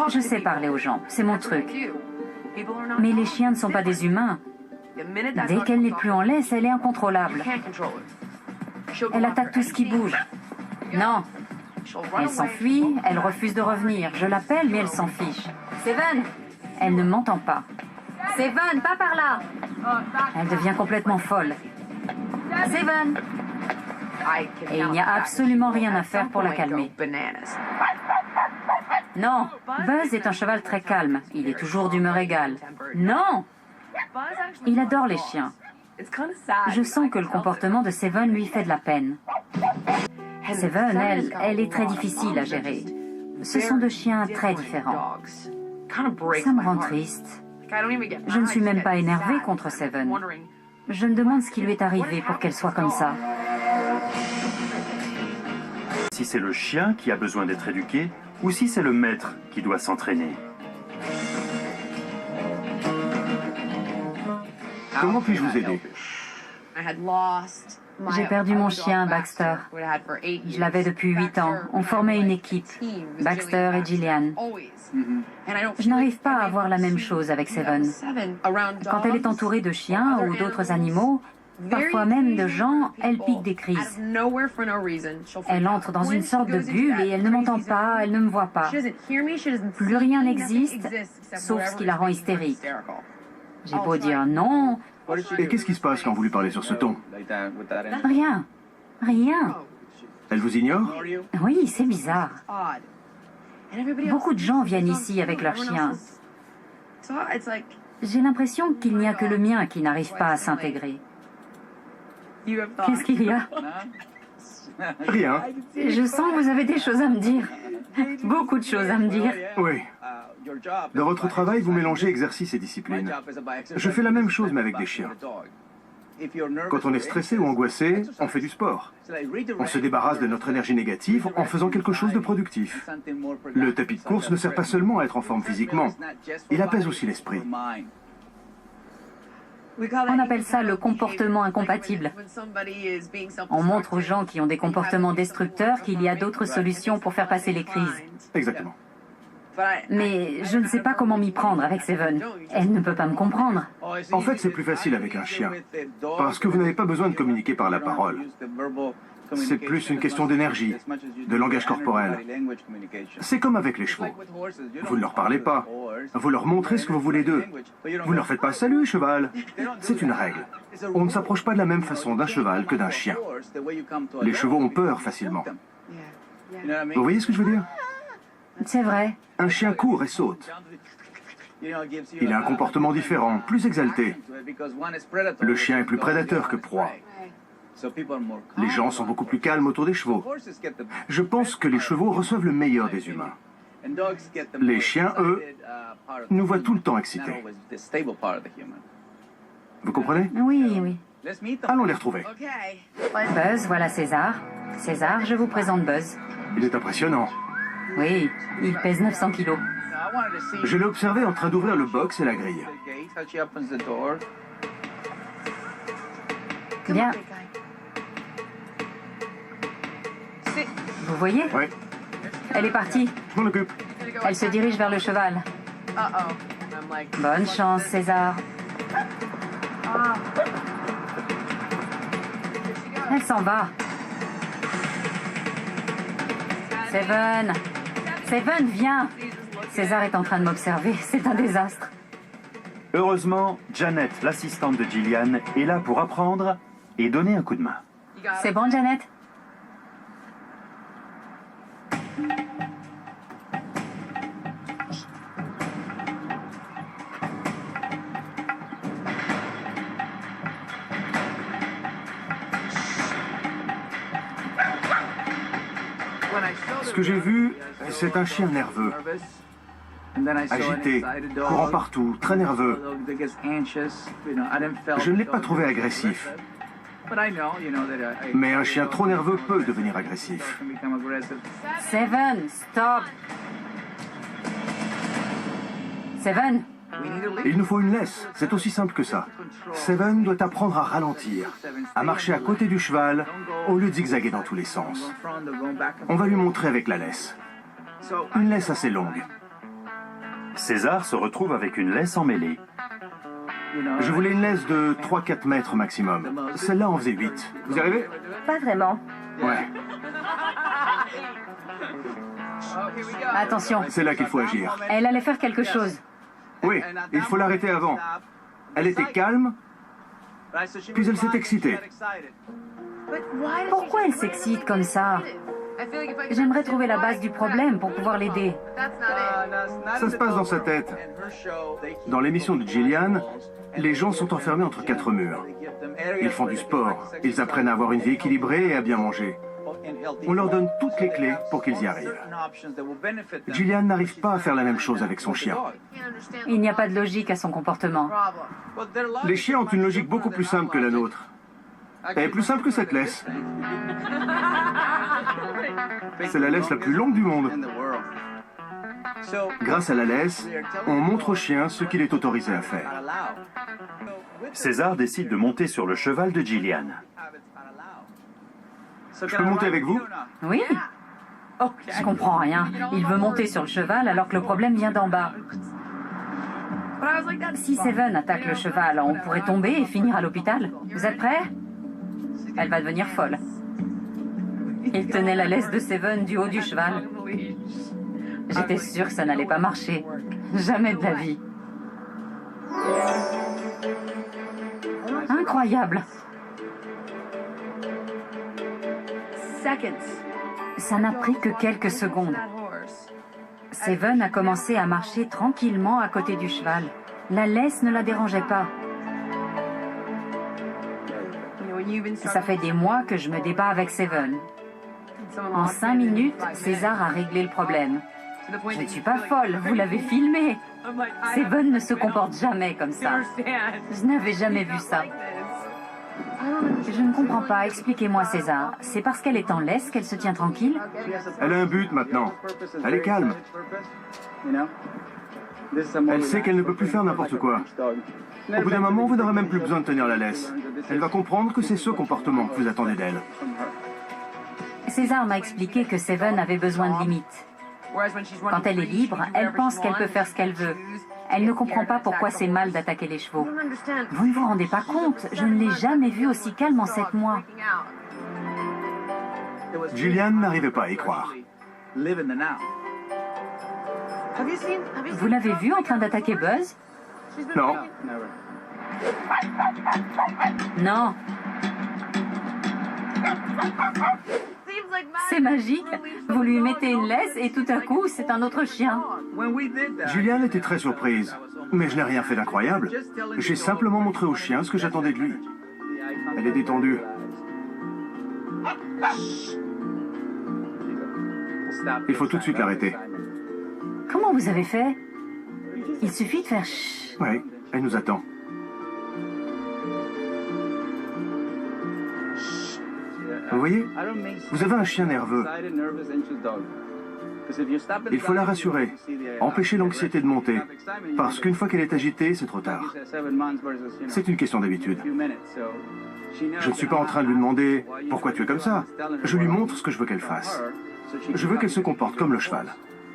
Je sais parler aux gens, c'est mon truc. Mais les chiens ne sont pas des humains. Dès qu'elle n'est plus en laisse, elle est incontrôlable. Elle attaque tout ce qui bouge. Non. Elle s'enfuit, elle refuse de revenir. Je l'appelle, mais elle s'en fiche. Seven! Elle ne m'entend pas. Seven, pas par là! Elle devient complètement folle. Seven! Et il n'y a absolument rien à faire pour la calmer. Non, Buzz est un cheval très calme. Il est toujours d'humeur égale. Non! Il adore les chiens. Je sens que le comportement de Seven lui fait de la peine. Seven, elle est très difficile à gérer. Ce sont deux chiens très différents. Ça me rend triste. Je ne suis même pas énervée contre Seven. Je me demande ce qui lui est arrivé pour qu'elle soit comme ça. Si c'est le chien qui a besoin d'être éduqué, ou si c'est le maître qui doit s'entraîner. Comment puis-je vous aider? J'ai perdu mon chien, Baxter. Je l'avais depuis 8 ans. On formait une équipe, Baxter et Jillian. Je n'arrive pas à avoir la même chose avec Seven. Quand elle est entourée de chiens ou d'autres animaux, parfois même de gens, elle pique des crises. Elle entre dans une sorte de bulle et elle ne m'entend pas, elle ne me voit pas. Plus rien n'existe, sauf ce qui la rend hystérique. J'ai beau dire non. Et qu'est-ce qui se passe quand vous lui parlez sur ce ton? Rien. Rien. Elle vous ignore? Oui, c'est bizarre. Beaucoup de gens viennent ici avec leurs chiens. J'ai l'impression qu'il n'y a que le mien qui n'arrive pas à s'intégrer. Qu'est-ce qu'il y a? Rien. Je sens que vous avez des choses à me dire. Beaucoup de choses à me dire. Oui. Dans votre travail, vous mélangez exercice et discipline. Je fais la même chose, mais avec des chiens. Quand on est stressé ou angoissé, on fait du sport. On se débarrasse de notre énergie négative en faisant quelque chose de productif. Le tapis de course ne sert pas seulement à être en forme physiquement, il apaise aussi l'esprit. On appelle ça le comportement incompatible. On montre aux gens qui ont des comportements destructeurs qu'il y a d'autres solutions pour faire passer les crises. Exactement. Mais je ne sais pas comment m'y prendre avec Seven. Elle ne peut pas me comprendre. En fait, c'est plus facile avec un chien, parce que vous n'avez pas besoin de communiquer par la parole. C'est plus une question d'énergie, de langage corporel. C'est comme avec les chevaux. Vous ne leur parlez pas. Vous leur montrez ce que vous voulez d'eux. Vous ne leur faites pas « Salut, cheval !» C'est une règle. On ne s'approche pas de la même façon d'un cheval que d'un chien. Les chevaux ont peur facilement. Vous voyez ce que je veux dire? C'est vrai. Un chien court et saute. Il a un comportement différent, plus exalté. Le chien est plus prédateur que proie. Les gens sont beaucoup plus calmes autour des chevaux. Je pense que les chevaux reçoivent le meilleur des humains. Les chiens, eux, nous voient tout le temps excités. Vous comprenez? Oui, oui. Allons les retrouver. Buzz, voilà César. César, je vous présente Buzz. Il est impressionnant. Oui, il pèse 900 kilos. Je l'ai observé en train d'ouvrir le box et la grille. Bien. Vous voyez? Oui, Elle est partie. je m'en occupe. Elle se dirige vers le cheval. Bonne chance, César. Elle s'en va. Seven. Seven, viens. César est en train de m'observer. C'est un désastre. Heureusement, Janet, l'assistante de Jillian, est là pour apprendre et donner un coup de main. C'est bon, Janet? Ce que j'ai vu, c'est un chien nerveux, agité, courant partout, très nerveux. Je ne l'ai pas trouvé agressif. Mais un chien trop nerveux peut devenir agressif. Seven, stop. Seven, Il nous faut une laisse, c'est aussi simple que ça. Seven doit apprendre à ralentir, à marcher à côté du cheval, au lieu de zigzaguer dans tous les sens. On va lui montrer avec la laisse. Une laisse assez longue. César se retrouve avec une laisse emmêlée. Je voulais une laisse de 3-4 mètres maximum. Celle-là en faisait 8. Vous y arrivez? Pas vraiment. Ouais. Attention, C'est là qu'il faut agir. elle allait faire quelque chose. Oui, il faut l'arrêter avant. Elle était calme, puis elle s'est excitée. Pourquoi elle s'excite comme ça? J'aimerais trouver la base du problème pour pouvoir l'aider. Ça se passe dans sa tête. Dans l'émission de Gillian, les gens sont enfermés entre 4 murs. Ils font du sport, ils apprennent à avoir une vie équilibrée et à bien manger. On leur donne toutes les clés pour qu'ils y arrivent. Gillian n'arrive pas à faire la même chose avec son chien. Il n'y a pas de logique à son comportement. Les chiens ont une logique beaucoup plus simple que la nôtre. Elle est plus simple que cette laisse. C'est la laisse la plus longue du monde. Grâce à la laisse, on montre au chien ce qu'il est autorisé à faire. César décide de monter sur le cheval de Gillian. Je peux monter avec vous? Oui? Oh, je comprends rien. Il veut monter sur le cheval alors que le problème vient d'en bas. Si Seven attaque le cheval, on pourrait tomber et finir à l'hôpital. Vous êtes prêts? Elle va devenir folle. Il tenait la laisse de Seven du haut du cheval. J'étais sûre que ça n'allait pas marcher. Jamais de la vie. Incroyable. Ça n'a pris que quelques secondes. Seven a commencé à marcher tranquillement à côté du cheval. La laisse ne la dérangeait pas. Ça fait des mois que je me débat avec Seven. En 5 minutes, César a réglé le problème. Je ne suis pas folle, vous l'avez filmé. Seven ne se comporte jamais comme ça. Je n'avais jamais vu ça. Je ne comprends pas, expliquez-moi César. C'est parce qu'elle est en laisse qu'elle se tient tranquille? Elle a un but maintenant. Elle est calme. Elle sait qu'elle ne peut plus faire n'importe quoi. Au bout d'un moment, vous n'aurez même plus besoin de tenir la laisse. Elle va comprendre que c'est ce comportement que vous attendez d'elle. César m'a expliqué que Seven avait besoin de limites. Quand elle est libre, elle pense qu'elle peut faire ce qu'elle veut. Elle ne comprend pas pourquoi c'est mal d'attaquer les chevaux. Vous ne vous rendez pas compte, je ne l'ai jamais vue aussi calme en 7 mois. Gillian n'arrivait pas à y croire. Vous l'avez vue en train d'attaquer Buzz? Non, Non. C'est magique. Vous lui mettez une laisse et tout à coup, c'est un autre chien. Gillian était très surprise. Mais je n'ai rien fait d'incroyable. J'ai simplement montré au chien ce que j'attendais de lui. Elle est détendue. Il faut tout de suite l'arrêter. Comment vous avez fait? Il suffit de faire chut. Oui, elle nous attend. Vous voyez, vous avez un chien nerveux. Il faut la rassurer, empêcher l'anxiété de monter, parce qu'une fois qu'elle est agitée, c'est trop tard. C'est une question d'habitude. Je ne suis pas en train de lui demander « Pourquoi tu es comme ça ?» Je lui montre ce que je veux qu'elle fasse. Je veux qu'elle se comporte comme le cheval.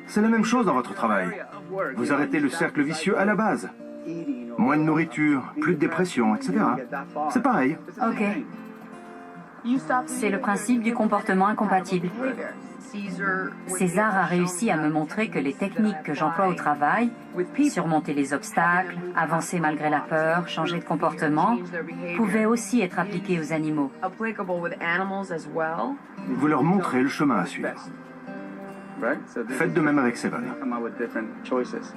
C'est la même chose dans votre travail. Vous arrêtez le cercle vicieux à la base. Moins de nourriture, plus de dépression, etc. C'est pareil. Ok. C'est le principe du comportement incompatible. César a réussi à me montrer que les techniques que j'emploie au travail, surmonter les obstacles, avancer malgré la peur, changer de comportement, pouvaient aussi être appliquées aux animaux. Vous leur montrez le chemin à suivre. Faites de même avec Seven.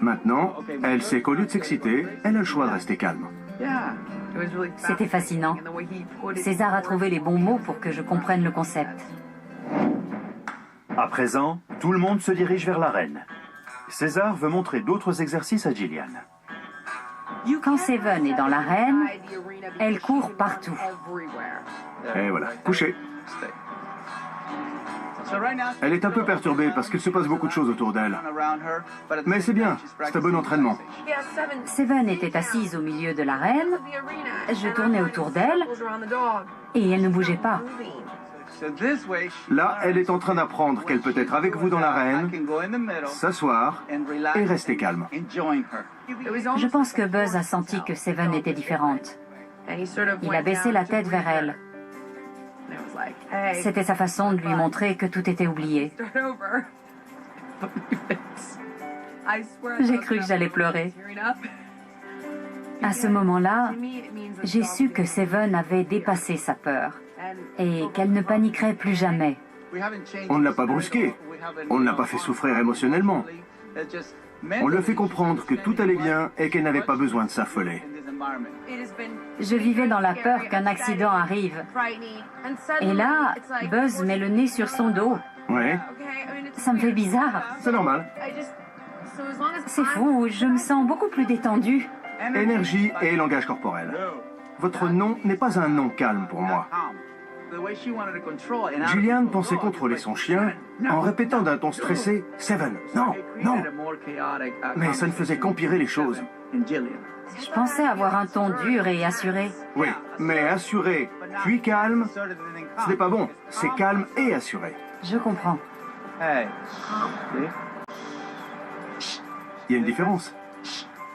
Maintenant, elle sait qu'au lieu de s'exciter, elle a le choix de rester calme. C'était fascinant. César a trouvé les bons mots pour que je comprenne le concept. À présent, tout le monde se dirige vers l'arène. César veut montrer d'autres exercices à Gillian. Quand Seven est dans l'arène, elle court partout. Et voilà, couchez. Elle est un peu perturbée parce qu'il se passe beaucoup de choses autour d'elle. Mais c'est bien, c'est un bon entraînement. Seven était assise au milieu de l'arène. Je tournais autour d'elle et elle ne bougeait pas. Là, elle est en train d'apprendre qu'elle peut être avec vous dans l'arène, s'asseoir et rester calme. Je pense que Buzz a senti que Seven était différente. Il a baissé la tête vers elle. C'était sa façon de lui montrer que tout était oublié. J'ai cru que j'allais pleurer. À ce moment-là, j'ai su que Seven avait dépassé sa peur et qu'elle ne paniquerait plus jamais. On ne l'a pas brusqué, on ne l'a pas fait souffrir émotionnellement. On lui a fait comprendre que tout allait bien et qu'elle n'avait pas besoin de s'affoler. Je vivais dans la peur qu'un accident arrive. Et là, Buzz met le nez sur son dos. Oui, Ça me fait bizarre. c'est normal. C'est fou, je me sens beaucoup plus détendue. Énergie et langage corporel. Votre nom n'est pas un nom calme pour moi. Gillian pensait contrôler son chien en répétant d'un ton stressé « Seven, non, non !» Mais ça ne faisait qu'empirer les choses. Je pensais avoir un ton dur et assuré. Oui, mais assuré puis calme, ce n'est pas bon. C'est calme et assuré. Je comprends. Il y a une différence.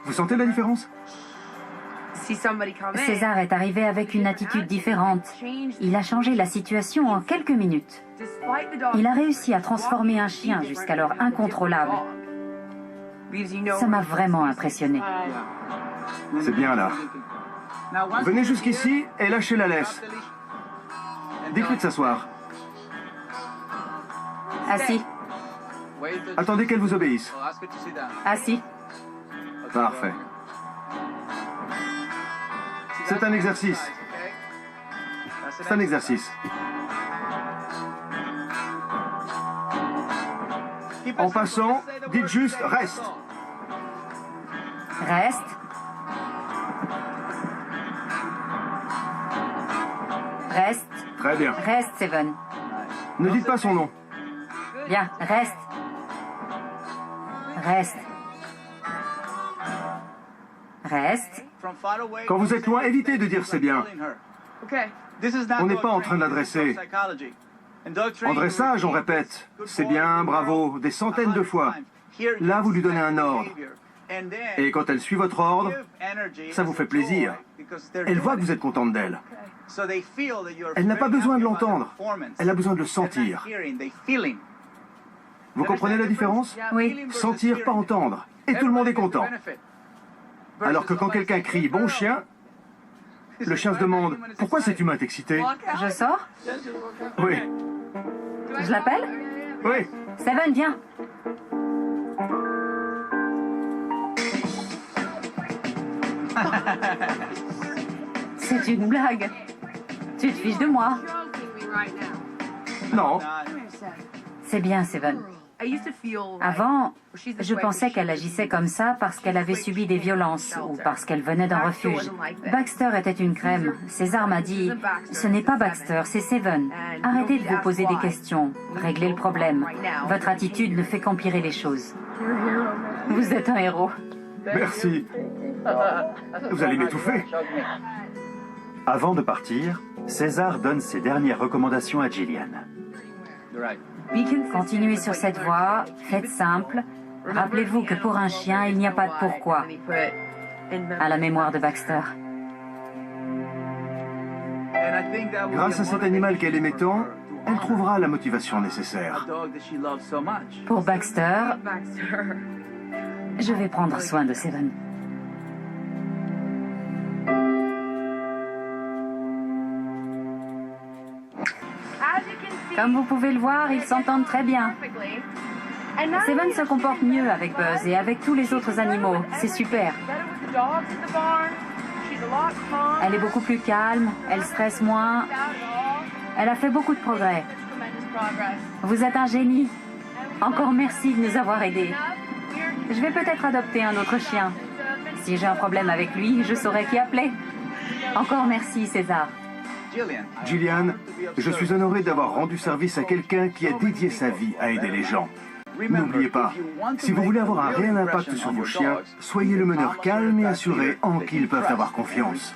Vous sentez la différence? César est arrivé avec une attitude différente. Il a changé la situation en quelques minutes. Il a réussi à transformer un chien jusqu'alors incontrôlable. Ça m'a vraiment impressionné. C'est bien là. Venez jusqu'ici et lâchez la laisse. Dites-lui de s'asseoir. Assis, Attendez qu'elle vous obéisse. assis. Parfait. C'est un exercice. C'est un exercice. En passant, dites juste « reste ». Reste. Reste. Très bien. Reste, Seven. Ne dites pas son nom. Bien, reste. Reste. Reste. Quand vous êtes loin, évitez de dire « c'est bien ». On n'est pas en train de l'adresser. En dressage, on répète « c'est bien, bravo » des centaines de fois. Là, vous lui donnez un ordre. Et quand elle suit votre ordre, ça vous fait plaisir. Elle voit que vous êtes contente d'elle. Elle n'a pas besoin de l'entendre. Elle a besoin de le sentir. Vous comprenez la différence? Oui. Sentir, pas entendre. Et tout le monde est content. Alors que quand quelqu'un crie « bon chien », le chien se demande « pourquoi cet humain est excité ?» Je sors. Oui, Je l'appelle. oui. Seven, viens. C'est une blague. Tu te fiches de moi. Non, C'est bien, Seven. Avant, je pensais qu'elle agissait comme ça parce qu'elle avait subi des violences ou parce qu'elle venait d'un refuge. Baxter était une crème. César m'a dit « Ce n'est pas Baxter, c'est Seven. Arrêtez de vous poser des questions. Réglez le problème. Votre attitude ne fait qu'empirer les choses. » Vous êtes un héros. merci. Vous allez m'étouffer. Avant de partir, César donne ses dernières recommandations à Gillian. Continuez sur cette voie, faites simple. Rappelez-vous que pour un chien, il n'y a pas de pourquoi. À la mémoire de Baxter. Grâce à cet animal qu'elle aimait tant, elle trouvera la motivation nécessaire. Pour Baxter, je vais prendre soin de Seven. Comme vous pouvez le voir, ils s'entendent très bien. Seven se comporte mieux avec Buzz et avec tous les autres animaux. C'est super. Elle est beaucoup plus calme, elle stresse moins. Elle a fait beaucoup de progrès. Vous êtes un génie. Encore merci de nous avoir aidés. Je vais peut-être adopter un autre chien. Si j'ai un problème avec lui, je saurai qui appeler. Encore merci, César. Gillian, je suis honoré d'avoir rendu service à quelqu'un qui a dédié sa vie à aider les gens. N'oubliez pas, si vous voulez avoir un réel impact sur vos chiens, soyez le meneur calme et assuré en qui ils peuvent avoir confiance.